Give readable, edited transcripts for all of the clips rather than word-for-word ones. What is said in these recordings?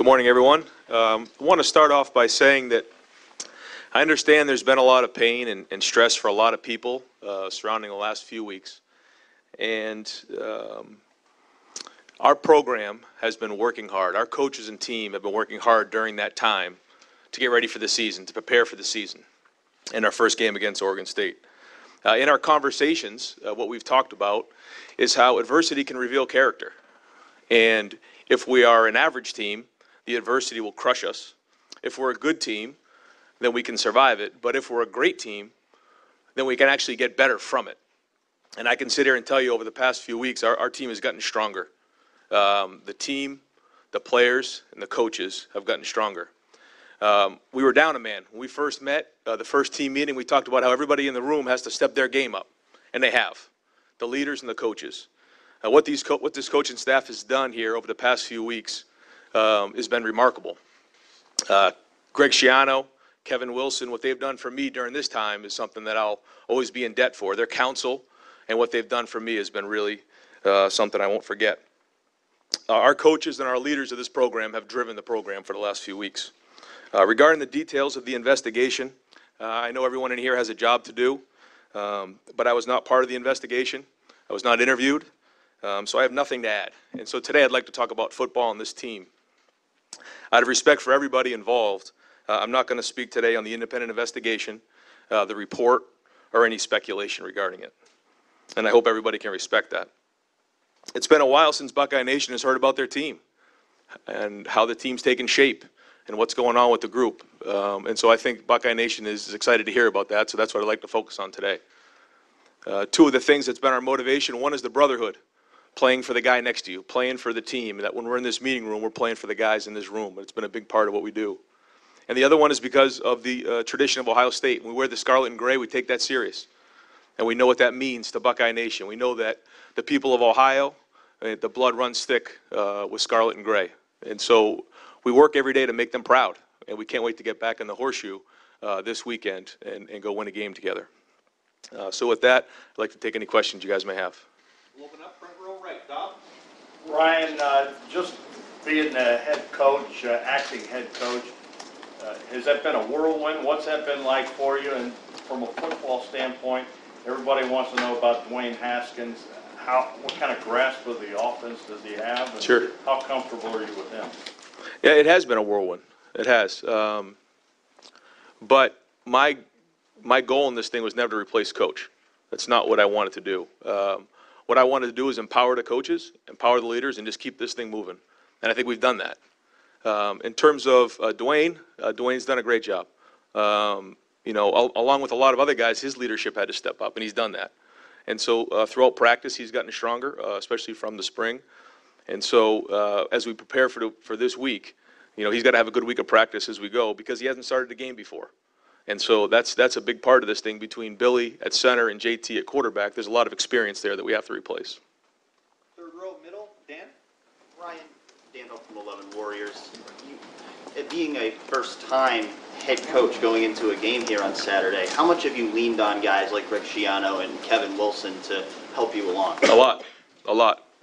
Good morning, everyone. I want to start off by saying that I understand there's been a lot of pain and stress for a lot of people surrounding the last few weeks. And our program has been working hard. Our coaches and team have been working hard during that time to get ready for the season, to prepare for the season in our first game against Oregon State. In our conversations, what we've talked about is how adversity can reveal character. And if we are an average team, the adversity will crush us. If we're a good team, then we can survive it. But if we're a great team, then we can actually get better from it. And I can sit here and tell you over the past few weeks, our team has gotten stronger. The team, the players, and the coaches have gotten stronger. We were down a man. When we first met, the first team meeting, we talked about how everybody in the room has to step their game up. And they have, the leaders and the coaches. What this coaching staff has done here over the past few weeks has been remarkable. Greg Schiano, Kevin Wilson, what they've done for me during this time is something that I'll always be in debt for. Their counsel and what they've done for me has been really something I won't forget. Our coaches and our leaders of this program have driven the program for the last few weeks. Regarding the details of the investigation, I know everyone in here has a job to do, but I was not part of the investigation. I was not interviewed, so I have nothing to add. And so today I'd like to talk about football and this team. Out of respect for everybody involved, I'm not going to speak today on the independent investigation, the report, or any speculation regarding it. And I hope everybody can respect that. It's been a while since Buckeye Nation has heard about their team and how the team's taken shape and what's going on with the group. And so I think Buckeye Nation is excited to hear about that, so that's what I'd like to focus on today. Two of the things that's been our motivation, one is the brotherhood, playing for the guy next to you, playing for the team, that when we're in this meeting room, we're playing for the guys in this room. It's been a big part of what we do. And the other one is because of the tradition of Ohio State. When we wear the scarlet and gray, we take that serious. And we know what that means to Buckeye Nation. We know that the people of Ohio, the blood runs thick with scarlet and gray. And so we work every day to make them proud. And we can't wait to get back in the horseshoe this weekend and go win a game together. So with that, I'd like to take any questions you guys may have. We'll open up front row right, Bob. Ryan, just being the head coach, acting head coach, has that been a whirlwind? What's that been like for you? And from a football standpoint, everybody wants to know about Dwayne Haskins. What kind of grasp of the offense does he have? And Sure. How comfortable are you with him? Yeah, it has been a whirlwind. It has. But my goal in this thing was never to replace coach. That's not what I wanted to do. What I wanted to do is empower the coaches, empower the leaders, and just keep this thing moving. And I think we've done that. In terms of Dwayne's done a great job. Along with a lot of other guys, his leadership had to step up, and he's done that. And so throughout practice, he's gotten stronger, especially from the spring. And so as we prepare for this week, he's got to have a good week of practice as we go because he hasn't started a game before. And so that's a big part of this thing between Billy at center and JT at quarterback. There's a lot of experience there that we have to replace. Third row, middle, Dan. Ryan, Dan Hope from 11 Warriors. It being a first-time head coach going into a game here on Saturday, how much have you leaned on guys like Greg Schiano and Kevin Wilson to help you along? A lot.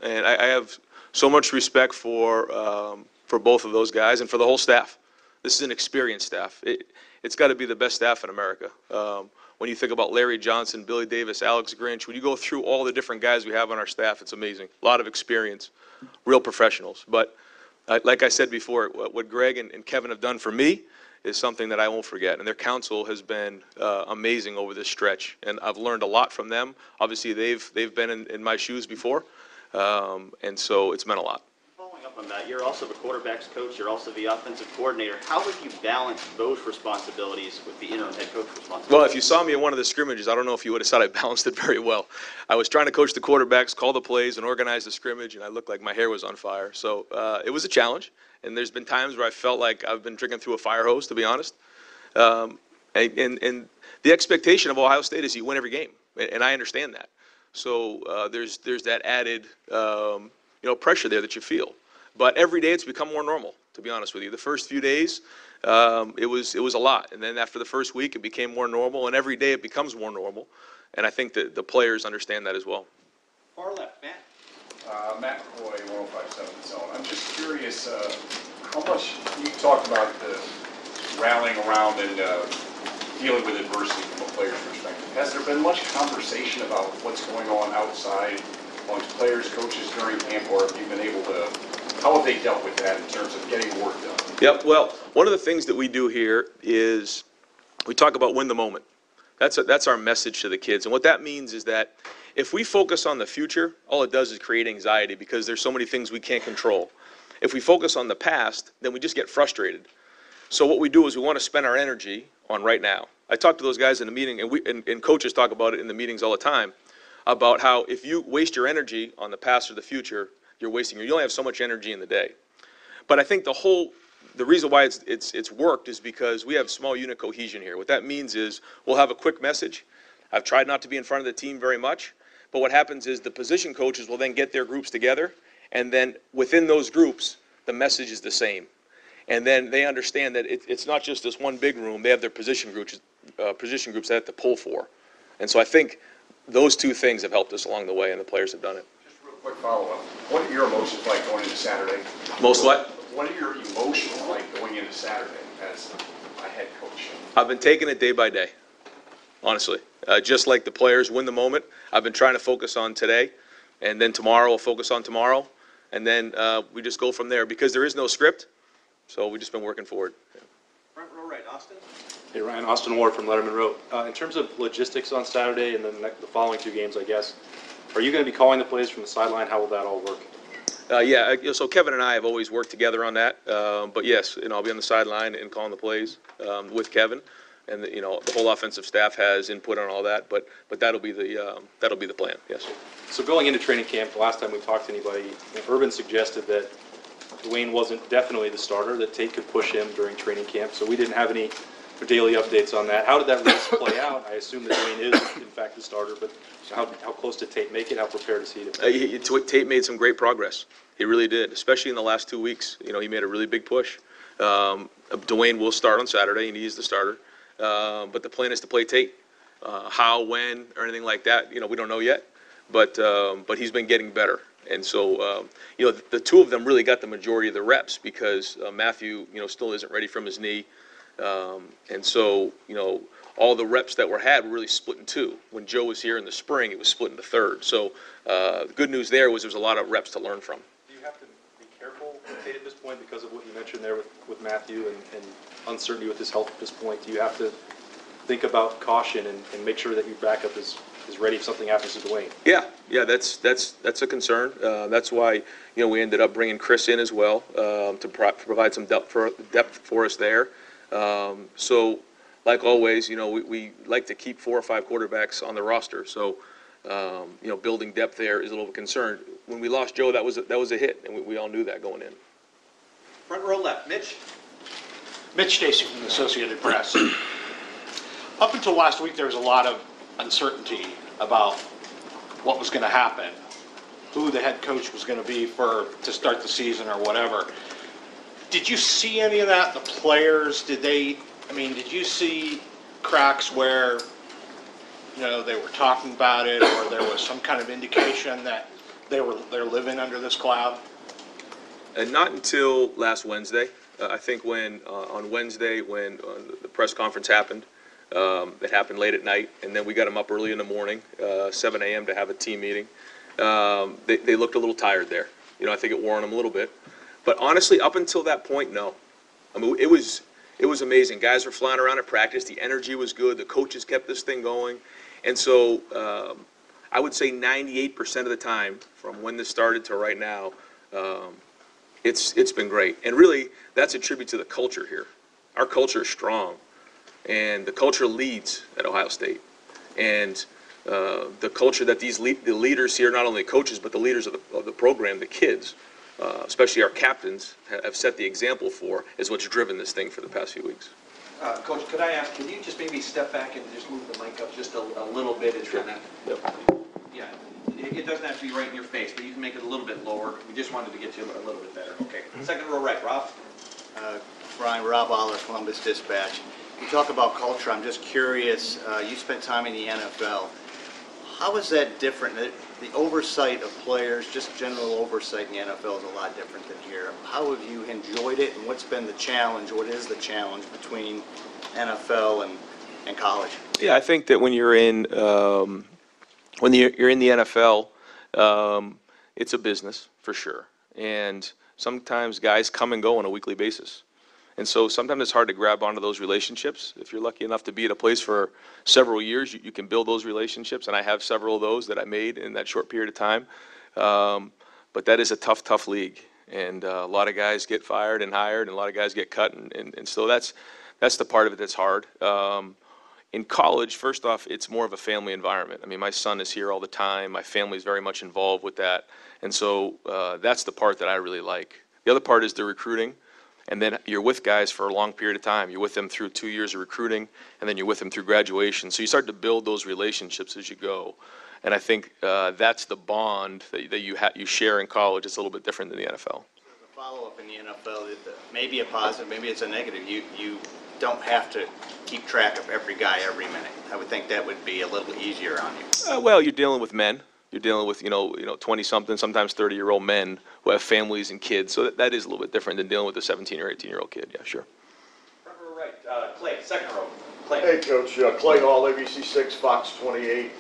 And I have so much respect for both of those guys and for the whole staff. This is an experienced staff. It's got to be the best staff in America. When you think about Larry Johnson, Billy Davis, Alex Grinch, when you go through all the different guys we have on our staff, it's amazing. A lot of experience, real professionals. But like I said before, what Greg and Kevin have done for me is something that I won't forget. And their counsel has been amazing over this stretch. And I've learned a lot from them. Obviously, they've been in my shoes before. And so it's meant a lot. Following up on that, you're also the quarterback's coach. You're also the offensive coordinator. How would you balance those responsibilities with the interim head coach responsibilities? Well, if you saw me in one of the scrimmages, I don't know if you would have said I balanced it very well. I was trying to coach the quarterbacks, call the plays, and organize the scrimmage, and I looked like my hair was on fire. So it was a challenge, and there's been times where I felt like I've been drinking through a fire hose, to be honest. And the expectation of Ohio State is you win every game, and I understand that. So there's that added pressure there that you feel. But every day it's become more normal, to be honest with you. The first few days, it was a lot. And then after the first week, it became more normal. And every day it becomes more normal. And I think that the players understand that as well. Far left, Matt. Matt McCoy, 105.7 Zone. I'm just curious, How much, you talked about rallying around and dealing with adversity from a player's perspective. Has there been much conversation about what's going on outside amongst players, coaches during camp, or have you been able to, how have they dealt with that in terms of getting work done? Yep, well, one of the things that we do here is we talk about win the moment. That's our message to the kids. And what that means is that if we focus on the future, all it does is create anxiety because there's so many things we can't control. If we focus on the past, then we just get frustrated. So what we do is we want to spend our energy on right now. I talk to those guys in the meeting, and coaches talk about it in the meetings all the time, about how if you waste your energy on the past or the future, you're wasting you only have so much energy in the day. But I think the reason why it's worked is because we have small unit cohesion here. What that means is we'll have a quick message. I've tried not to be in front of the team very much, but what happens is the position coaches will then get their groups together, and then within those groups, the message is the same. And then they understand that it's not just this one big room. They have their position groups they have to pull for. And so I think those two things have helped us along the way, and the players have done it. Just a real quick follow-up. What are your emotions like going into Saturday? Most what? What are your emotions like going into Saturday as a head coach? I've been taking it day by day, honestly. Just like the players win the moment, I've been trying to focus on today, and then tomorrow I'll focus on tomorrow, and then we just go from there because there is no script, so we've just been working forward. Yeah. Front row right, Austin. Hey Ryan, Austin Ward from Letterman Row. In terms of logistics on Saturday and then the following two games, I guess, are you going to be calling the plays from the sideline? How will that all work? Yeah, so Kevin and I have always worked together on that, but yes, I'll be on the sideline and calling the plays with Kevin, and the whole offensive staff has input on all that, but that'll be the plan. Yes. So going into training camp, the last time we talked to anybody, Urban suggested that Dwayne wasn't definitely the starter, that Tate could push him during training camp, so we didn't have any daily updates on that. How did that race play out? I assume that Dwayne is, in fact, the starter, but how close did Tate make it? How prepared is he to Tate made some great progress. He really did, especially in the last 2 weeks. He made a really big push. Dwayne will start on Saturday, and he's the starter. But the plan is to play Tate. How, when, or anything like that, we don't know yet. But he's been getting better. And so, the two of them really got the majority of the reps because Matthew, still isn't ready from his knee. And so, all the reps that were had were really split in two. When Joe was here in the spring, it was split into third. So the good news there was a lot of reps to learn from. Do you have to be careful with Tate at this point because of what you mentioned there with Matthew and uncertainty with his health at this point? Do you have to think about caution and make sure that your backup is ready if something happens to Dwayne? Yeah, that's a concern. That's why we ended up bringing Chris in as well to provide some depth for us there. So, like always, we like to keep 4 or 5 quarterbacks on the roster. So, building depth there is a little concern. When we lost Joe, that was a hit, and we all knew that going in. Front row left, Mitch. Mitch Stacy from the Associated Press. Up until last week, there was a lot of uncertainty about what was going to happen, who the head coach was going to be to start the season or whatever. Did you see any of that? The players, did you see cracks where, they were talking about it, or there was some kind of indication that they're living under this cloud? And not until last Wednesday. I think on Wednesday when the press conference happened, it happened late at night, and then we got them up early in the morning, 7 a.m. to have a team meeting. They looked a little tired there. I think it wore on them a little bit. But honestly, up until that point, no. I mean, it was amazing. Guys were flying around at practice. The energy was good. The coaches kept this thing going. And so I would say 98% of the time from when this started to right now, it's been great. And really, that's a tribute to the culture here. Our culture is strong. And the culture leads at Ohio State. And the culture that the leaders here, not only coaches, but the leaders of the program, the kids, especially our captains, have set the example for, is what's driven this thing for the past few weeks. Coach, could I ask, can you just maybe step back and just move the mic up just a little bit? It's kind of, Yep. yeah, it doesn't have to be right in your face, but you can make it a little bit lower. We just wanted to get you a little bit better. Okay. Second row right, Rob. Ryan, Rob Aller, Columbus Dispatch. You talk about culture. I'm just curious, you spent time in the NFL. How is that different? The oversight of players, just general oversight in the NFL is a lot different than here. How have you enjoyed it, and what's been the challenge? What is the challenge between NFL and college? Yeah, I think that when you're in you're in the NFL, it's a business for sure, and sometimes guys come and go on a weekly basis. And so sometimes it's hard to grab onto those relationships. If you're lucky enough to be at a place for several years, you can build those relationships, and I have several of those that I made in that short period of time. But that is a tough league, and a lot of guys get fired and hired, and a lot of guys get cut, and so that's the part of it that's hard. In college, first off, it's more of a family environment. I mean, my son is here all the time. My family is very much involved with that, and so that's the part that I really like. The other part is the recruiting. And then you're with guys for a long period of time. You're with them through 2 years of recruiting, and then you're with them through graduation. So you start to build those relationships as you go. And I think that's the bond that you share in college. It's a little bit different than the NFL. The follow-up in the NFL, maybe a positive, maybe it's a negative. You don't have to keep track of every guy every minute. I would think that would be a little easier on you. Well, you're dealing with men. You're dealing with 20-something, sometimes 30-year-old men who have families and kids. So that is a little bit different than dealing with a 17 or 18-year-old kid. Yeah, sure. Front row right, Clay, second row. Clay. Hey, Coach, Clay Hall, ABC6, Fox 28.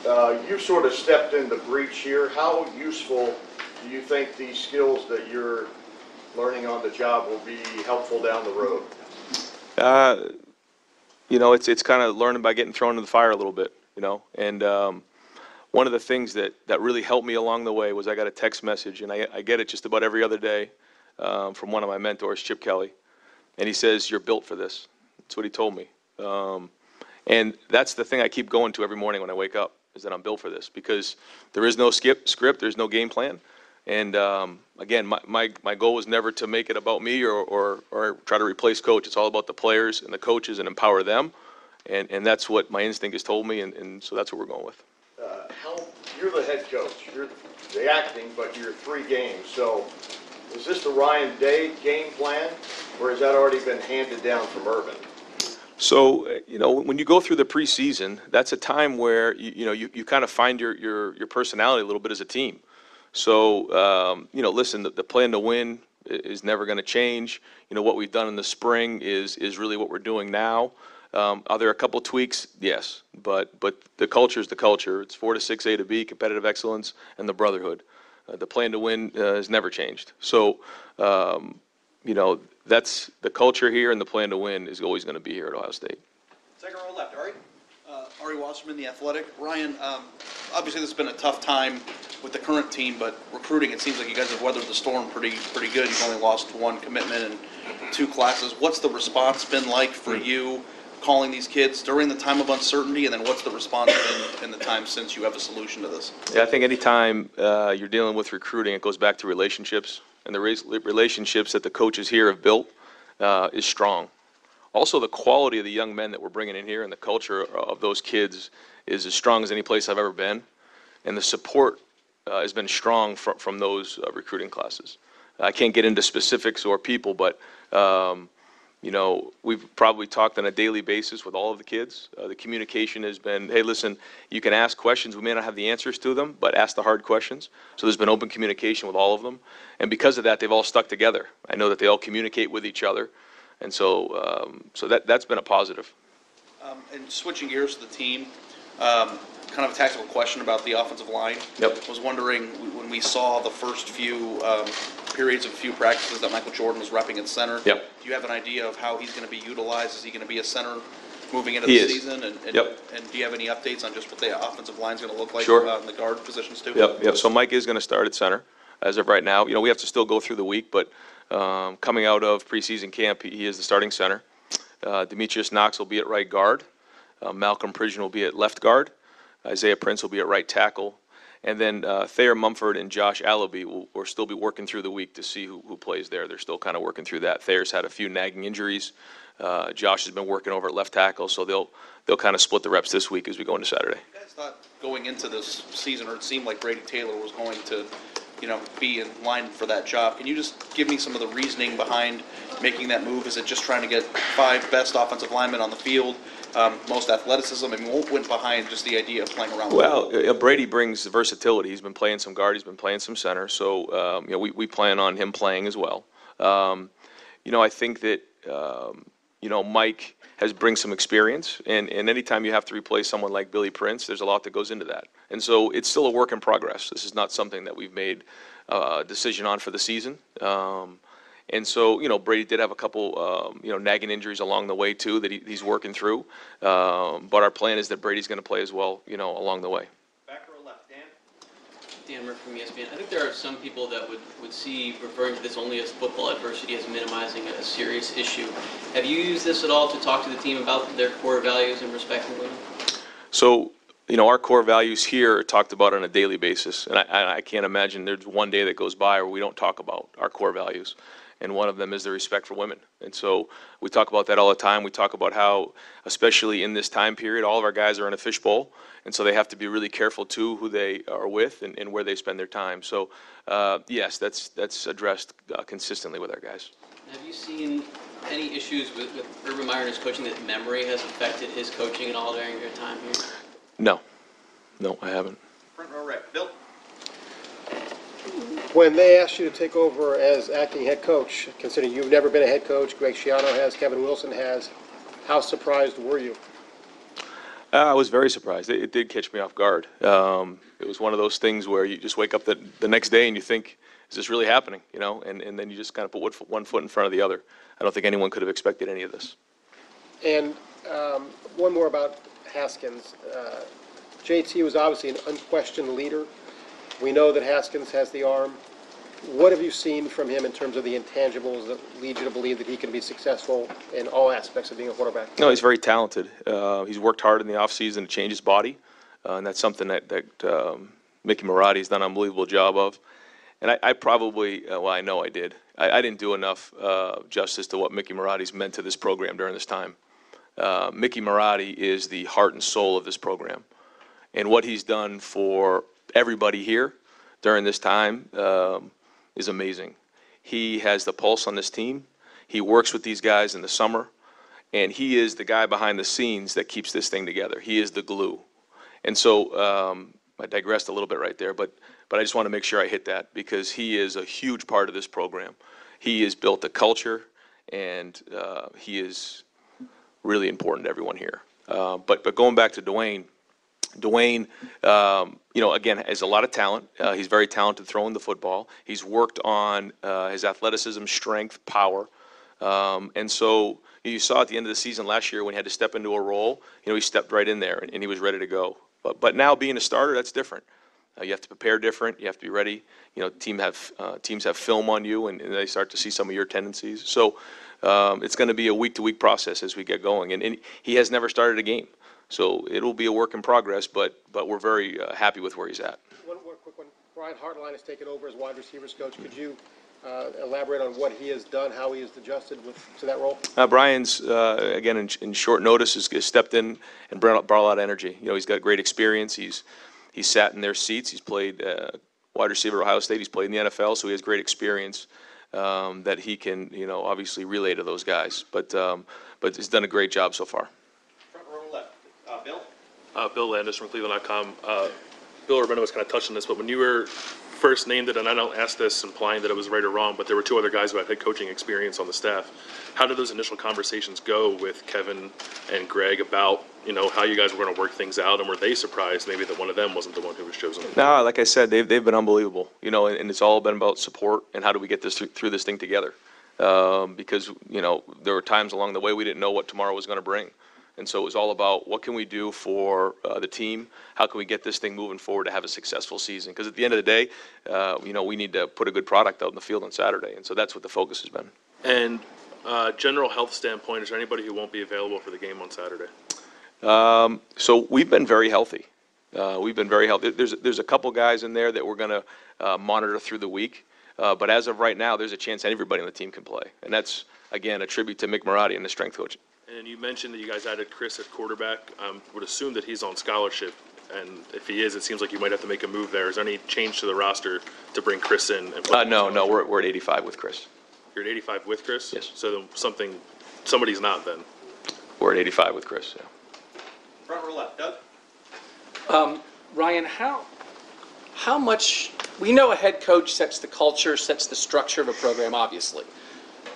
You sort of stepped in the breach here. How useful do you think these skills that you're learning on the job will be helpful down the road? It's kind of learning by getting thrown in the fire a little bit, and one of the things that really helped me along the way was I got a text message, and I get it just about every other day from one of my mentors, Chip Kelly, and he says, "You're built for this." That's what he told me, and that's the thing I keep going to every morning when I wake up, is that I'm built for this, because there is no script, there's no game plan, and again, my goal was never to make it about me or try to replace Coach. It's all about the players and the coaches and empower them, and that's what my instinct has told me, and so that's what we're going with. You're the head coach. You're the acting, but you're 3 games. So is this the Ryan Day game plan, or has that already been handed down from Urban? So, when you go through the preseason, that's a time where, you kind of find your personality a little bit as a team. So, listen, the plan to win is never going to change. What we've done in the spring is really what we're doing now. Are there a couple tweaks? Yes, but the culture is the culture. It's 4 to 6 A to B, competitive excellence, and the brotherhood. The plan to win has never changed. So, that's the culture here, and the plan to win is always going to be here at Ohio State. Second row left, Ari. Ari Wasserman, The Athletic. Ryan, obviously this has been a tough time with the current team, but recruiting, it seems like you guys have weathered the storm pretty good. You've only lost 1 commitment and 2 classes. What's the response been like for you calling these kids during the time of uncertainty, and then what's the response been in the time since you have a solution to this? Yeah, I think anytime you're dealing with recruiting, it goes back to relationships, and the relationships that the coaches here have built is strong. Also, the quality of the young men that we're bringing in here and the culture of those kids is as strong as any place I've ever been, and the support has been strong from those recruiting classes. I can't get into specifics or people, but we've probably talked on a daily basis with all of the kids. The communication has been, hey, listen, you can ask questions. We may not have the answers to them, but ask the hard questions. So there's been open communication with all of them. And because of that, they've all stuck together. I know that they all communicate with each other. And so that's been a positive. And switching gears to the team, kind of a tactical question about the offensive line. Yep. I was wondering, when we saw the first few periods of a few practices that Michael Jordan was repping at center, Yep. do you have an idea of how he's going to be utilized? Is he going to be a center moving into He the is. season? And Yep. do you have any updates on just what the offensive line is going to look like Sure. in the guard positions too? Yep. So Mike is going to start at center as of right now. We have to still go through the week, but coming out of preseason camp, he is the starting center. Demetrius Knox will be at right guard. Malcolm Pridgeon will be at left guard. Isaiah Prince will be at right tackle. And then Thayer Mumford and Josh Allaby will still be working through the week to see who plays there. They're still kind of working through that. Thayer's had a few nagging injuries. Josh has been working over at left tackle, so they'll kind of split the reps this week as we go into Saturday. You guys thought going into this season, or it seemed like Brady Taylor was going to be in line for that job. Can you just give me some of the reasoning behind making that move? Is it just trying to get 5 best offensive linemen on the field, most athleticism? I mean, what went behind just the idea of playing around? Well, Brady brings versatility. He's been playing some guard, he's been playing some center, so we plan on him playing as well. I think that Mike brings some experience, and anytime you have to replace someone like Billy Prince, there's a lot that goes into that. And so it's still a work in progress. This is not something that we've made a decision on for the season. And so, Brady did have a couple, nagging injuries along the way, too, that he's working through. But our plan is that Brady's going to play as well, along the way. Back row left, Dan. Dan Murphy from ESPN. I think there are some people that would see referring to this only as football adversity as minimizing a serious issue. Have you used this at all to talk to the team about their core values and respecting women? So, our core values here are talked about on a daily basis. And I can't imagine there's one day that goes by where we don't talk about our core values. And one of them is the respect for women. And so we talk about that all the time. We talk about how, especially in this time period, all of our guys are in a fishbowl. And so they have to be really careful, too, who they are with and where they spend their time. So, yes, that's addressed consistently with our guys. Have you seen any issues with Urban Meyer and his coaching that memory has affected his coaching at all during your time here? No, I haven't. Front row right, Bill. When they asked you to take over as acting head coach, considering you've never been a head coach, Greg Schiano has, Kevin Wilson has, how surprised were you? I was very surprised. It did catch me off guard. It was one of those things where you just wake up the next day and you think, is this really happening? And then you just kind of put one foot in front of the other. I don't think anyone could have expected any of this. And one more about Haskins. JT was obviously an unquestioned leader. We know that Haskins has the arm. What have you seen from him in terms of the intangibles that lead you to believe that he can be successful in all aspects of being a quarterback? No, he's very talented. He's worked hard in the offseason to change his body, and that's something that Mickey Marotti's done an unbelievable job of. And I probably, I know I did. I didn't do enough justice to what Mickey Marotti's meant to this program during this time. Mickey Marotti is the heart and soul of this program. And what he's done for everybody here during this time is amazing. He has the pulse on this team. He works with these guys in the summer, and he is the guy behind the scenes that keeps this thing together. He is the glue. And so I digressed a little bit right there, but I just want to make sure I hit that because he is a huge part of this program. He has built a culture, and he is really important to everyone here. But going back to Dwayne, again, has a lot of talent. He's very talented throwing the football. He's worked on his athleticism, strength, power. And so you saw at the end of the season last year when he had to step into a role, he stepped right in there and he was ready to go. But now being a starter, that's different. You have to prepare different. You have to be ready. Teams have film on you, and they start to see some of your tendencies. So it's going to be a week-to-week process as we get going. And he has never started a game. So it'll be a work in progress, but we're very happy with where he's at. One more quick one. Brian Hartline has taken over as wide receivers coach. Could you elaborate on what he has done, how he has adjusted to that role? Brian's, again, in short notice, has stepped in and brought a lot of energy. He's got great experience. He's sat in their seats. He's played wide receiver at Ohio State. He's played in the NFL, so he has great experience that he can, obviously relay to those guys. But he's done a great job so far. Front row left, Bill. Bill Landis from Cleveland.com. Bill Urbano was kind of touching this, but when you were first named it, and I don't ask this implying that it was right or wrong, but there were two other guys who had head coaching experience on the staff. How did those initial conversations go with Kevin and Greg about, how you guys were going to work things out, and were they surprised maybe that one of them wasn't the one who was chosen? No, like I said, they've been unbelievable, and it's all been about support and how do we get this through this thing together. Because, there were times along the way we didn't know what tomorrow was going to bring. And so it was all about what can we do for the team? How can we get this thing moving forward to have a successful season? Because at the end of the day, we need to put a good product out in the field on Saturday. And so that's what the focus has been. And general health standpoint, is there anybody who won't be available for the game on Saturday? So we've been very healthy. There's a couple guys in there that we're going to monitor through the week. But as of right now, there's a chance everybody on the team can play. And that's, again, a tribute to Mick Marotti and the strength coach. And you mentioned that you guys added Chris at quarterback. Would assume that he's on scholarship. And if he is, it seems like you might have to make a move there. Is there any change to the roster to bring Chris in? And No, we're at 85 with Chris. You're at 85 with Chris? Yes. So somebody's not then. We're at 85 with Chris, yeah. Front row left, Doug? Ryan, how much, we know a head coach sets the culture, sets the structure of a program, obviously.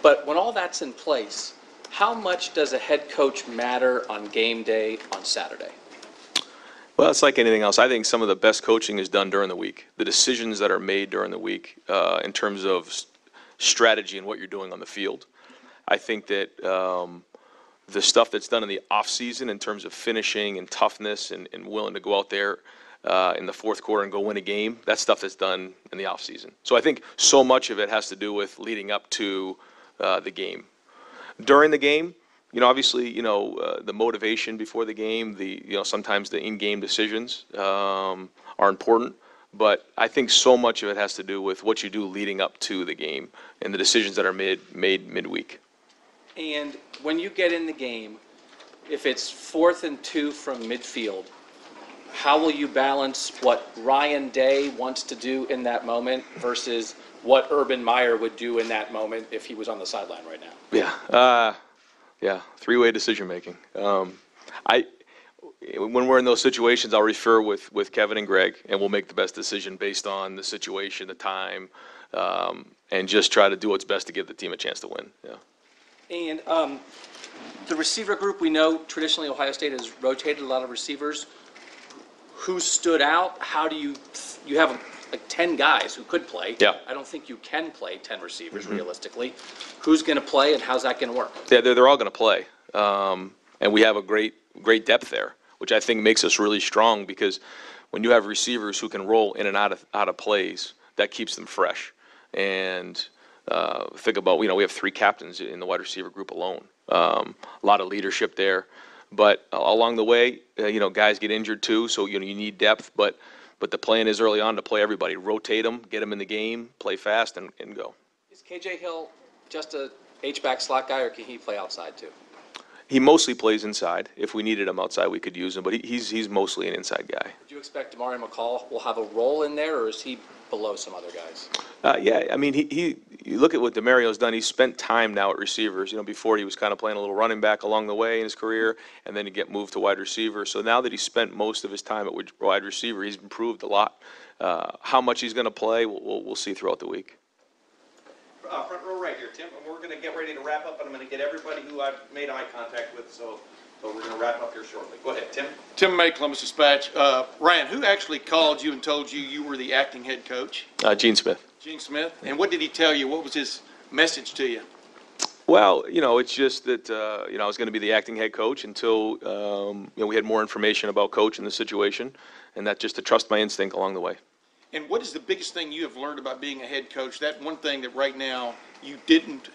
But when all that's in place, how much does a head coach matter on game day on Saturday? Well, it's like anything else. I think some of the best coaching is done during the week. The decisions that are made during the week in terms of strategy and what you're doing on the field. I think that the stuff that's done in the off season in terms of finishing and toughness and willing to go out there in the fourth quarter and go win a game, that's stuff that's done in the off season. So I think so much of it has to do with leading up to the game. During the game, obviously, the motivation before the game, sometimes the in-game decisions are important. But I think so much of it has to do with what you do leading up to the game and the decisions that are made midweek. And when you get in the game, if it's 4th and 2 from midfield, how will you balance what Ryan Day wants to do in that moment versus what Urban Meyer would do in that moment if he was on the sideline right now? Yeah, three-way decision-making. When we're in those situations, I'll refer with Kevin and Greg, and we'll make the best decision based on the situation, the time, and just try to do what's best to give the team a chance to win. Yeah. And the receiver group, we know traditionally Ohio State has rotated a lot of receivers. Who stood out? How do you have like 10 guys who could play? Yeah. I don't think you can play 10 receivers realistically. Who's going to play and how's that going to work? Yeah, they're all going to play, and we have a great depth there, which I think makes us really strong because when you have receivers who can roll in and out of plays, that keeps them fresh. And think about, we have 3 captains in the wide receiver group alone. A lot of leadership there. But along the way, guys get injured too, so you need depth. But the plan is early on to play everybody, rotate them, get them in the game, play fast, and go. Is KJ Hill just a H-back slot guy, or can he play outside too? He mostly plays inside. If we needed him outside, we could use him, but he's mostly an inside guy. Would you expect Damari McCall will have a role in there, or is he below some other guys? Yeah, I mean, you look at what DeMario's done. He's spent time now at receivers. Before he was kind of playing a little running back along the way in his career, and then to get moved to wide receiver. So now that he's spent most of his time at wide receiver, he's improved a lot. How much he's going to play, we'll see throughout the week. Front row right here, Tim, and we're going to get ready to wrap up, and I'm going to get everybody who I've made eye contact with, so we're going to wrap up here shortly. Go ahead, Tim. Tim May, Columbus Dispatch. Ryan, who actually called you and told you you were the acting head coach? Gene Smith. Gene Smith. And what did he tell you? What was his message to you? Well, it's just that, I was going to be the acting head coach until, we had more information about coach and the situation, and that just to trust my instinct along the way. And what is the biggest thing you have learned about being a head coach? That one thing that right now you didn't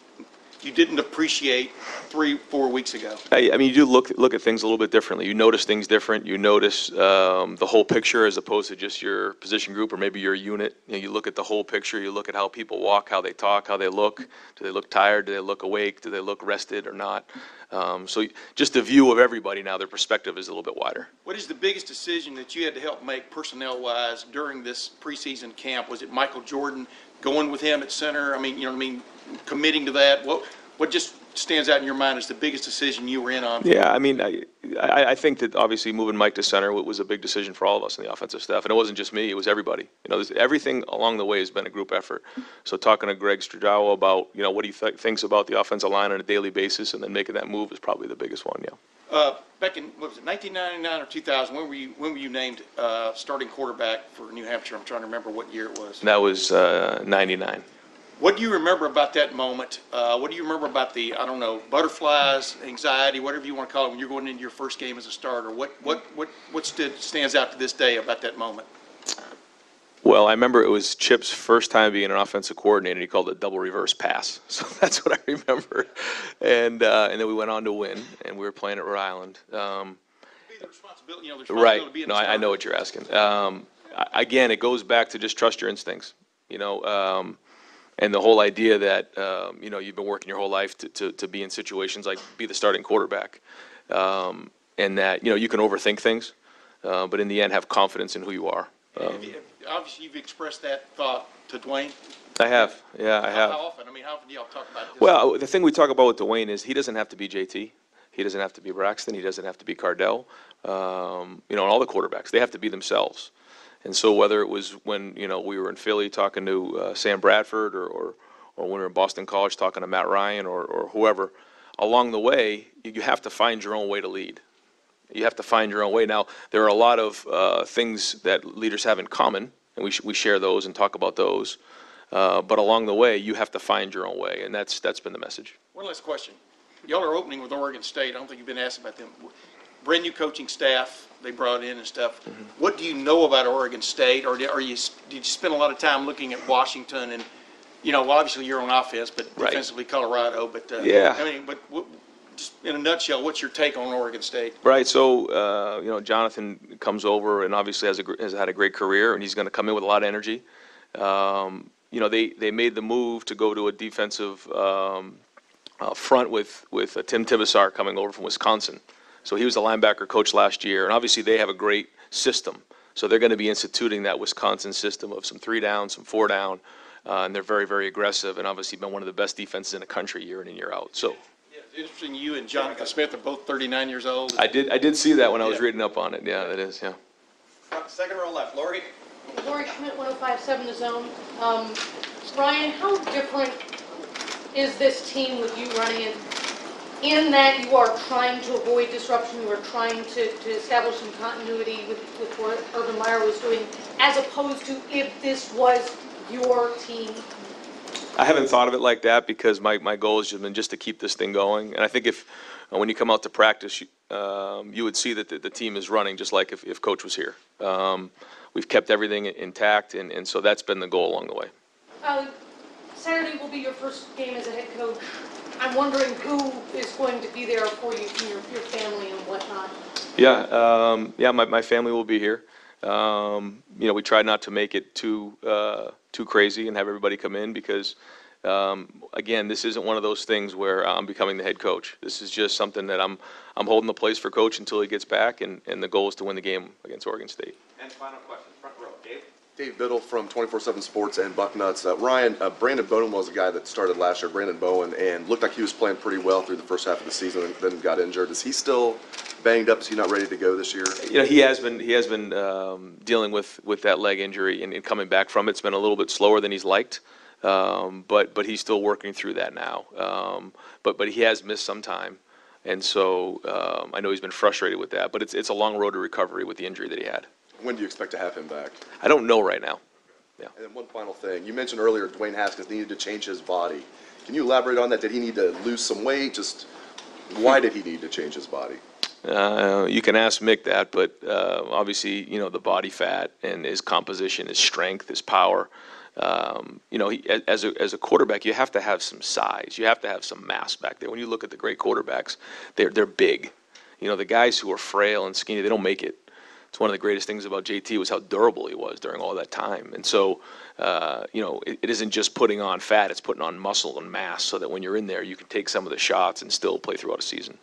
appreciate 3-4 weeks ago. I mean, you do look at things a little bit differently. You notice things different. You notice the whole picture as opposed to just your position group or maybe your unit. You look at the whole picture. You look at how people walk, how they talk, how they look. Do they look tired? Do they look awake? Do they look rested or not? So just the view of everybody now, their perspective is a little bit wider. What is the biggest decision that you had to help make personnel-wise during this preseason camp? Was it Michael Jordan going with him at center? I mean, committing to that? What just stands out in your mind as the biggest decision you were in on? Yeah, I mean, I think that obviously moving Mike to center was a big decision for all of us in the offensive staff, and it wasn't just me; it was everybody. Everything along the way has been a group effort. So talking to Greg Strajawa about what he thinks about the offensive line on a daily basis, and then making that move is probably the biggest one. Yeah. Back in, what was it, 1999 or 2000? When were you named starting quarterback for New Hampshire? I'm trying to remember what year it was. That was 99. What do you remember about that moment? What do you remember about the, butterflies, anxiety, whatever you want to call it, when you're going into your first game as a starter? What stands out to this day about that moment? Well, I remember it was Chip's first time being an offensive coordinator. He called it a double reverse pass. So that's what I remember. And then we went on to win, and we were playing at Rhode Island. The responsibility, Right. to be in No, the I know what you're asking. Again, it goes back to just trust your instincts. And the whole idea that, you've been working your whole life to be in situations like be the starting quarterback. And that, you can overthink things. but in the end, have confidence in who you are. Obviously, you've expressed that thought to Dwayne. I have, yeah, I have. How often? I mean, how often do y'all talk about it? Well, the thing we talk about with Dwayne is he doesn't have to be JT. He doesn't have to be Braxton. He doesn't have to be Cardell. And all the quarterbacks, they have to be themselves. And so whether it was when, we were in Philly talking to Sam Bradford or when we were in Boston College talking to Matt Ryan or whoever, along the way, you have to find your own way to lead. You have to find your own way. Now, there are a lot of things that leaders have in common, and we share those and talk about those. But along the way, you have to find your own way, and that's been the message. One last question. Y'all are opening with Oregon State. I don't think you've been asked about them. Brand new coaching staff they brought in and stuff. Mm-hmm. What do you know about Oregon State, or did you spend a lot of time looking at Washington and, well, obviously you're on offense, but Right. defensively Colorado. But Yeah. I mean, but just in a nutshell, what's your take on Oregon State? Right. So, Jonathan comes over and obviously has had a great career, and he's going to come in with a lot of energy. They made the move to go to a defensive front with Tim Tibesar coming over from Wisconsin. So he was a linebacker coach last year, and obviously they have a great system. So they're going to be instituting that Wisconsin system of some 3 down, some 4 down, and they're very, very aggressive, and obviously been one of the best defenses in the country year in and year out. So Yeah, it's interesting. You and Jonathan Smith are both 39 years old. I did see that when I was Yeah. reading up on it. Yeah, that is. Yeah. Second row left, Lori. Lori Schmidt, 105.7 The Zone. Ryan, how different is this team with you running it in that you are trying to avoid disruption, you are trying to establish some continuity with what Urban Meyer was doing, as opposed to if this was your team? I haven't thought of it like that because my goal has been just to keep this thing going. And I think when you come out to practice, you would see that the team is running just like if Coach was here. We've kept everything intact, and so that's been the goal along the way. Saturday will be your first game as a head coach. I'm wondering who is going to be there for you from your family and whatnot. Yeah, my family will be here. We tried not to make it too crazy and have everybody come in because, again, this isn't one of those things where I'm becoming the head coach. This is just something that I'm holding the place for Coach until he gets back, and the goal is to win the game against Oregon State. And final question, front row, Dave. Dave Biddle from 24/7 Sports and Bucknuts. Ryan, Brandon Bowen was a guy that started last year, Brandon Bowen, and looked like he was playing pretty well through the first half of the season and then got injured. Is he still banged up? Is he not ready to go this year? He has been dealing with that leg injury and coming back from it. It's been a little bit slower than he's liked, but he's still working through that now. But he has missed some time, and so I know he's been frustrated with that. But it's a long road to recovery with the injury that he had. When do you expect to have him back? I don't know right now. And then one final thing. You mentioned earlier Dwayne Haskins needed to change his body. Can you elaborate on that? Did he need to lose some weight? Just why did he need to change his body? You can ask Mick that, but obviously, the body fat and his composition, his strength, his power. As a quarterback, you have to have some size. You have to have some mass back there. When you look at the great quarterbacks, they're big. The guys who are frail and skinny, they don't make it. It's one of the greatest things about JT was how durable he was during all that time. And so, it isn't just putting on fat, it's putting on muscle and mass so that when you're in there, you can take some of the shots and still play throughout a season.